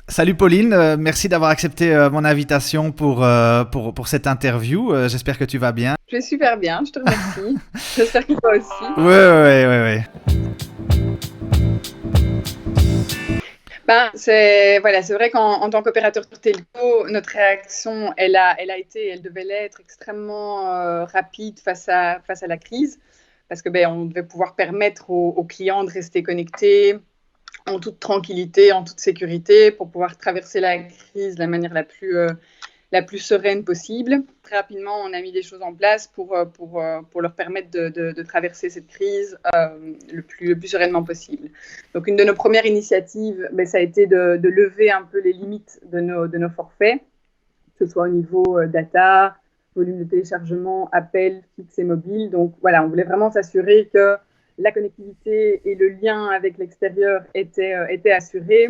Salut Pauline, merci d'avoir accepté mon invitation pour cette interview. J'espère que tu vas bien. Je vais super bien, je te remercie. J'espère que toi aussi. Ouais. C'est vrai qu'en tant qu'opérateur telco, notre réaction, elle devait l'être extrêmement rapide face à la crise, parce que on devait pouvoir permettre aux clients de rester connectés en toute tranquillité, en toute sécurité, pour pouvoir traverser la crise de la manière la plus sereine possible. Très rapidement, on a mis des choses en place pour leur permettre de traverser cette crise le plus sereinement possible. Donc, une de nos premières initiatives, ça a été de lever un peu les limites de nos forfaits, que ce soit au niveau data, volume de téléchargement, appels, fixe et mobile. Donc, voilà, on voulait vraiment s'assurer que la connectivité et le lien avec l'extérieur étaient assurés,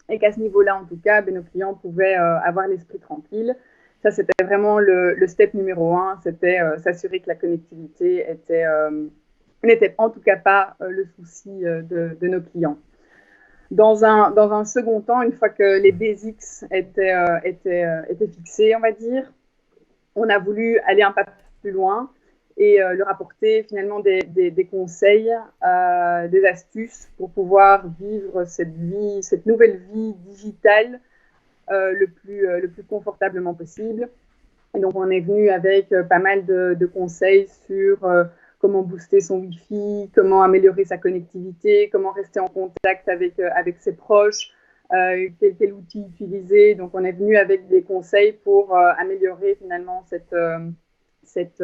et qu'à ce niveau-là, en tout cas, nos clients pouvaient avoir l'esprit tranquille. Ça, c'était vraiment le step numéro 1, c'était s'assurer que la connectivité n'était en tout cas pas le souci de nos clients. Dans un second temps, une fois que les basics étaient fixés, on va dire, on a voulu aller un pas plus loin et leur apporter finalement des conseils, des astuces pour pouvoir vivre cette nouvelle vie digitale le plus confortablement possible. Et donc, on est venu avec pas mal de conseils sur comment booster son Wi-Fi, comment améliorer sa connectivité, comment rester en contact avec ses proches, quel outil utiliser. Donc, on est venu avec des conseils pour améliorer finalement cette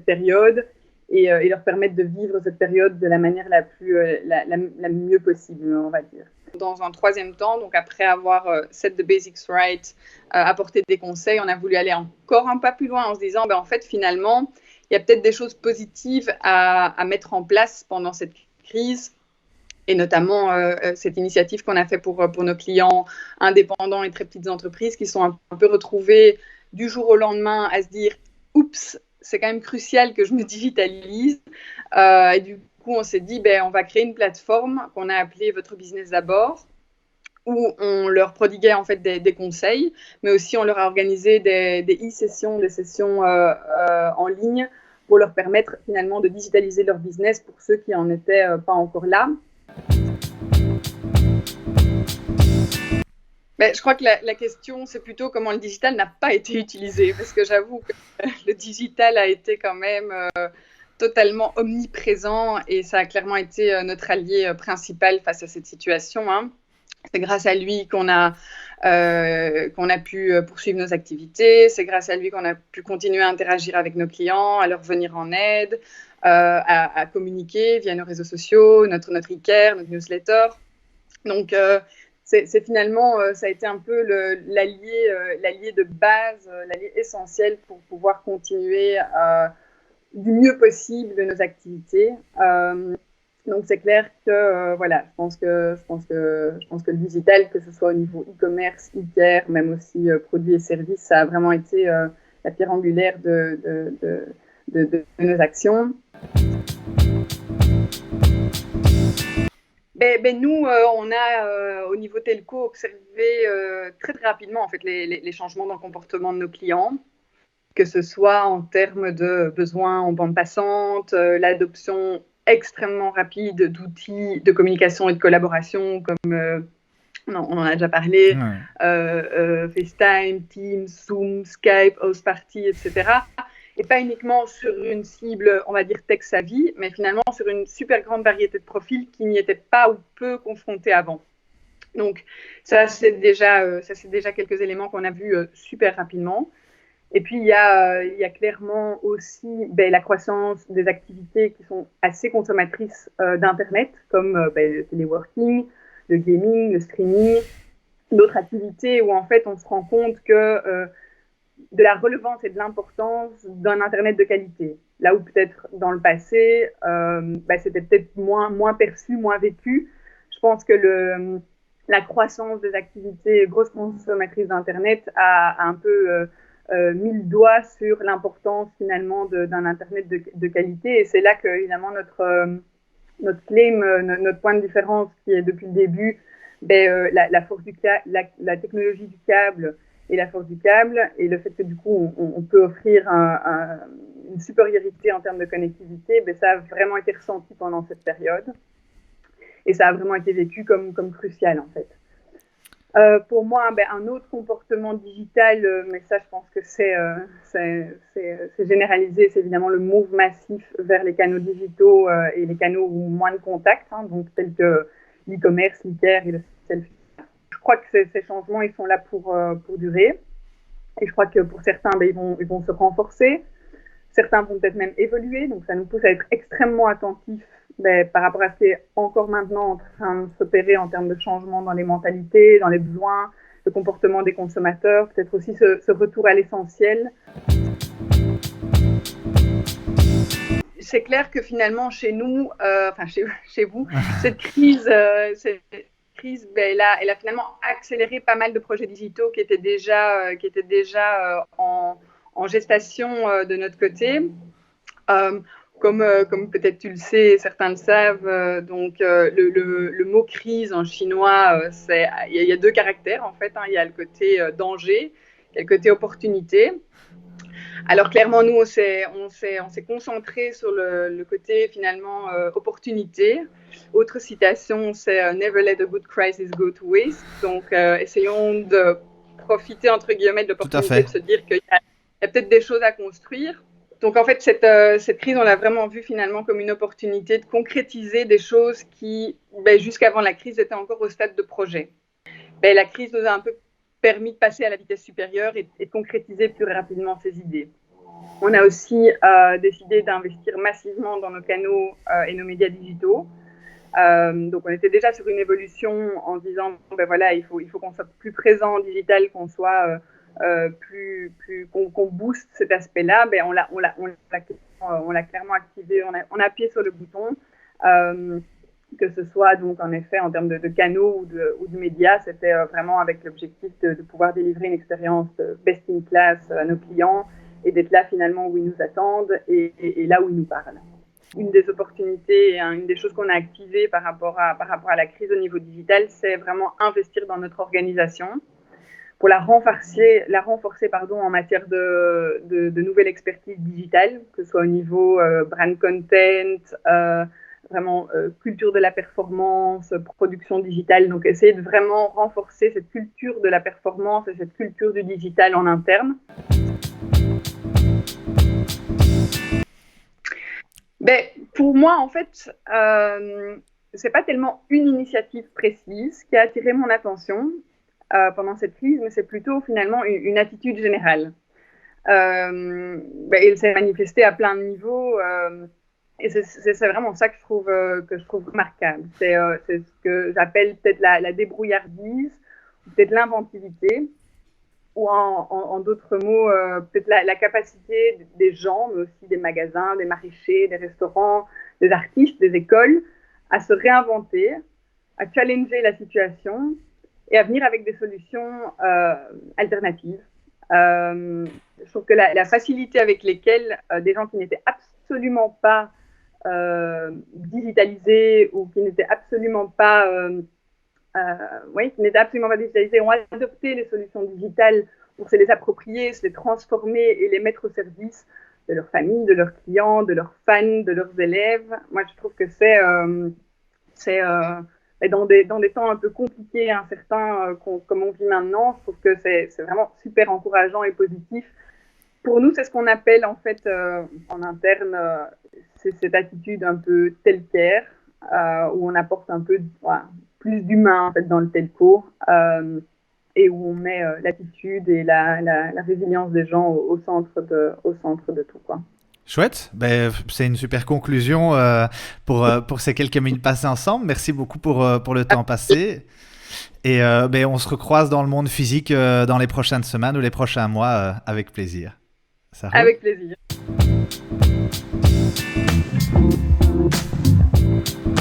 période et leur permettre de vivre cette période de la manière la mieux possible, on va dire. Dans un troisième temps, donc après avoir set the basics right, apporté des conseils, on a voulu aller encore un pas plus loin en se disant, en fait, finalement, il y a peut-être des choses positives à mettre en place pendant cette crise, et notamment cette initiative qu'on a fait pour nos clients indépendants et très petites entreprises qui sont un peu retrouvés du jour au lendemain à se dire « Oups, c'est quand même crucial que je me digitalise ». Et du coup, on s'est dit, on va créer une plateforme qu'on a appelée Votre Business d'abord, où on leur prodiguait en fait des conseils, mais aussi on leur a organisé des e-sessions, des sessions en ligne pour leur permettre finalement de digitaliser leur business pour ceux qui n'en étaient pas encore là. Je crois que la question, c'est plutôt comment le digital n'a pas été utilisé, parce que j'avoue que le digital a été quand même totalement omniprésent et ça a clairement été notre allié principal face à cette situation, hein. C'est grâce à lui qu'on a pu poursuivre nos activités. C'est grâce à lui qu'on a pu continuer à interagir avec nos clients, à leur venir en aide, à communiquer via nos réseaux sociaux, notre e-care, notre newsletter. Donc, c'est finalement, ça a été un peu l'allié de base, l'allier essentiel pour pouvoir continuer du mieux possible nos activités. Donc c'est clair que voilà, je pense que le digital, que ce soit au niveau e-commerce, e-care, même aussi produits et services, ça a vraiment été la pierre angulaire de nos actions. Nous, on a au niveau telco observé très rapidement en fait les changements dans le comportement de nos clients, que ce soit en termes de besoins en bande passante, l'adoption extrêmement rapide d'outils de communication et de collaboration comme on en a déjà parlé, FaceTime, Teams, Zoom, Skype, House Party, etc. Et pas uniquement sur une cible, on va dire tech-savvy, mais finalement sur une super grande variété de profils qui n'y étaient pas ou peu confrontés avant. Donc ça, c'est déjà quelques éléments qu'on a vus super rapidement. Et puis, il y a clairement aussi la croissance des activités qui sont assez consommatrices d'Internet, comme le téléworking, le gaming, le streaming, d'autres activités où en fait on se rend compte que de la relevance et de l'importance d'un Internet de qualité. Là où peut-être dans le passé, c'était peut-être moins perçu, moins vécu. Je pense que la croissance des activités grosses consommatrices d'Internet a un peu mis le doigt sur l'importance finalement d'un Internet de qualité. Et c'est là que, évidemment, notre claim, notre point de différence qui est depuis le début, la force la technologie du câble et la force du câble, et le fait que du coup on peut offrir une supériorité en termes de connectivité, ça a vraiment été ressenti pendant cette période. Et ça a vraiment été vécu comme crucial en fait. Pour moi, un autre comportement digital, mais ça je pense que c'est généralisé, c'est évidemment le move massif vers les canaux digitaux et les canaux où moins de contact, donc tels que l'e-commerce, l'e-care et le selfie. Je crois que ces changements, ils sont là pour durer. Et je crois que pour certains, ils vont se renforcer. Certains vont peut-être même évoluer. Donc ça nous pousse à être extrêmement attentifs par rapport à ce qui est encore maintenant en train de s'opérer en termes de changement dans les mentalités, dans les besoins, le comportement des consommateurs, peut-être aussi ce retour à l'essentiel. C'est clair que finalement, chez nous, chez vous, cette crise, elle a finalement accéléré pas mal de projets digitaux qui étaient déjà en gestation de notre côté. Comme peut-être tu le sais, certains le savent, donc le mot crise en chinois, il y a deux caractères en fait. Il y a le côté danger, il y a le côté opportunité. Alors clairement, nous, on s'est concentré sur le côté finalement opportunité. Autre citation, c'est Never let a good crisis go to waste. Donc essayons de profiter entre guillemets de l'opportunité, de se dire qu'il y a peut-être des choses à construire. Donc en fait, cette crise, on l'a vraiment vue finalement comme une opportunité de concrétiser des choses qui, jusqu'avant la crise, étaient encore au stade de projet. La crise nous a un peu permis de passer à la vitesse supérieure et de concrétiser plus rapidement ces idées. On a aussi décidé d'investir massivement dans nos canaux et nos médias digitaux. Donc on était déjà sur une évolution en disant il faut qu'on soit plus présent en digital, qu'on soit qu'on booste cet aspect-là. On l'a clairement activé, on a appuyé sur le bouton. Que ce soit donc en effet en termes de canaux ou de médias, c'était vraiment avec l'objectif de pouvoir délivrer une expérience best in class à nos clients et d'être là finalement où ils nous attendent et là où ils nous parlent. Une des opportunités, une des choses qu'on a activées par rapport à la crise au niveau digital, c'est vraiment investir dans notre organisation pour la renforcer en matière de nouvelle expertise digitale, que ce soit au niveau brand content, vraiment culture de la performance, production digitale. Donc essayer de vraiment renforcer cette culture de la performance et cette culture du digital en interne. Pour moi, en fait, c'est pas tellement une initiative précise qui a attiré mon attention pendant cette crise, mais c'est plutôt finalement une attitude générale. Elle s'est manifestée à plein de niveaux. Et c'est vraiment ça que je trouve remarquable. C'est ce que j'appelle peut-être la débrouillardise, peut-être l'inventivité, ou en d'autres mots, peut-être la capacité des gens, mais aussi des magasins, des maraîchers, des restaurants, des artistes, des écoles, à se réinventer, à challenger la situation et à venir avec des solutions alternatives. Je trouve que la facilité avec lesquelles des gens qui n'étaient absolument pas digitalisés ou qui n'étaient absolument pas digitalisés ont adopté les solutions digitales pour se les approprier, se les transformer et les mettre au service de leur famille, de leurs clients, de leurs fans, de leurs élèves. Moi, je trouve que c'est dans des temps un peu compliqués, incertains, comme on vit maintenant, je trouve que c'est vraiment super encourageant et positif. Pour nous, c'est ce qu'on appelle en fait en interne, c'est cette attitude un peu telcaire, où on apporte un peu plus d'humain en fait, dans le telco, et où on met l'attitude et la résilience des gens au centre de tout, quoi. Chouette, c'est une super conclusion pour ces quelques minutes passées ensemble. Merci beaucoup pour le temps passé. Et on se recroise dans le monde physique dans les prochaines semaines ou les prochains mois avec plaisir. Ça roule ? Avec plaisir.